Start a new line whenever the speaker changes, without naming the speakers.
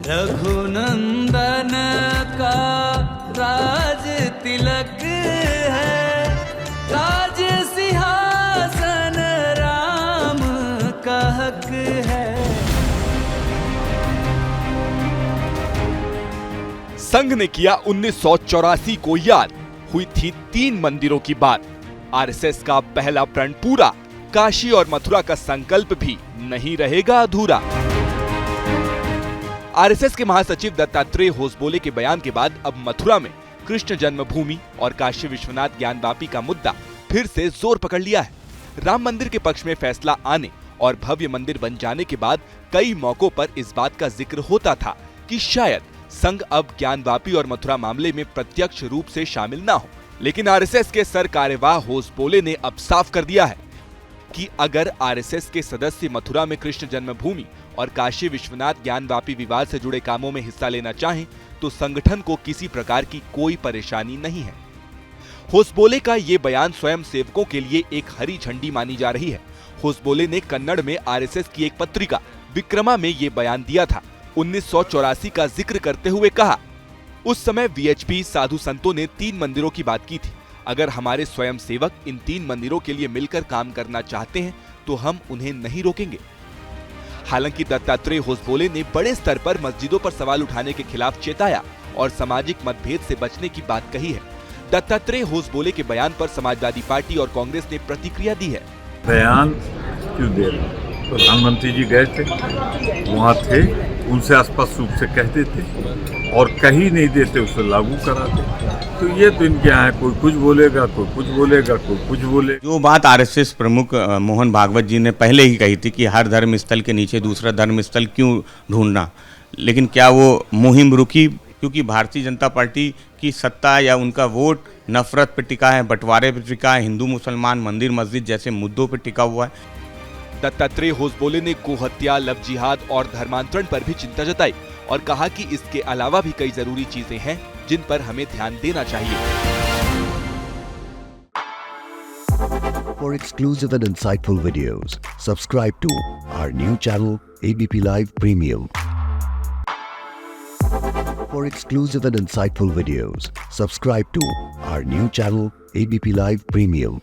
रघुनंदन का राज तिलक है, राज सिंहासन राम का हक है।
संघ ने किया 1984 को याद, हुई थी 3 मंदिरों की बात। आरएसएस का पहला प्रण पूरा, काशी और मथुरा का संकल्प भी नहीं रहेगा अधूरा। आरएसएस के महासचिव दत्तात्रेय होसबोले के बयान के बाद अब मथुरा में कृष्ण जन्मभूमि और काशी विश्वनाथ ज्ञानवापी का मुद्दा फिर से जोर पकड़ लिया है। राम मंदिर के पक्ष में फैसला आने और भव्य मंदिर बन जाने के बाद कई मौकों पर इस बात का जिक्र होता था कि शायद संघ अब ज्ञानवापी और मथुरा मामले में प्रत्यक्ष रूप से शामिल ना हो, लेकिन आरएसएस के सर कार्यवाह होसबोले ने अब साफ कर दिया है कि अगर आरएसएस के सदस्य मथुरा में कृष्ण जन्मभूमि और काशी विश्वनाथ ज्ञानवापी विवाद से जुड़े कामों में हिस्सा लेना चाहें तो संगठन को किसी प्रकार की कोई परेशानी नहीं है। होसबोले का ये बयान स्वयं सेवकों के लिए एक हरी झंडी मानी जा रही है। होसबोले ने कन्नड़ में आरएसएस की एक पत्रिका विक्रमा में ये बयान दिया था। 1984 का जिक्र करते हुए कहा, उस समय वीएचपी साधु संतों ने 3 मंदिरों की बात की थी। अगर हमारे स्वयं सेवक इन 3 मंदिरों के लिए मिलकर काम करना चाहते हैं तो हम उन्हें नहीं रोकेंगे। हालांकि दत्तात्रेय होसबोले ने बड़े स्तर पर मस्जिदों पर सवाल उठाने के खिलाफ चेताया और सामाजिक मतभेद से बचने की बात कही है। दत्तात्रेय होसबोले के बयान पर समाजवादी पार्टी और कांग्रेस ने प्रतिक्रिया दी है।
बयान क्यों दे रहे? प्रधानमंत्री जी गए थे, वहाँ थे, उनसे स्पष्ट रूप से कहते थे और कहीं नहीं देते उसे लागू कराते। तो ये तो इनके यहाँ कोई कुछ बोलेगा, कोई कुछ बोलेगा, कोई कुछ बोलेगा।
जो बात आरएसएस प्रमुख मोहन भागवत जी ने पहले ही कही थी कि हर धर्म स्थल के नीचे दूसरा धर्म स्थल क्यों ढूंढना, लेकिन क्या वो मुहिम रुकी? क्योंकि भारतीय जनता पार्टी की सत्ता या उनका वोट नफरत पर टिका है, बंटवारे पर टिका है, हिंदू मुसलमान मंदिर मस्जिद जैसे मुद्दों पर टिका हुआ है।
दत्तात्रेय होसबोले ने गोहत्या, लव जिहाद और धर्मांतरण पर भी चिंता जताई और कहा कि इसके अलावा भी कई जरूरी चीजें हैं जिन पर हमें ध्यान देना चाहिए।
For exclusive and insightful videos, subscribe to our new channel ABP Live Premium. For exclusive and insightful videos, subscribe to our new channel ABP Live Premium.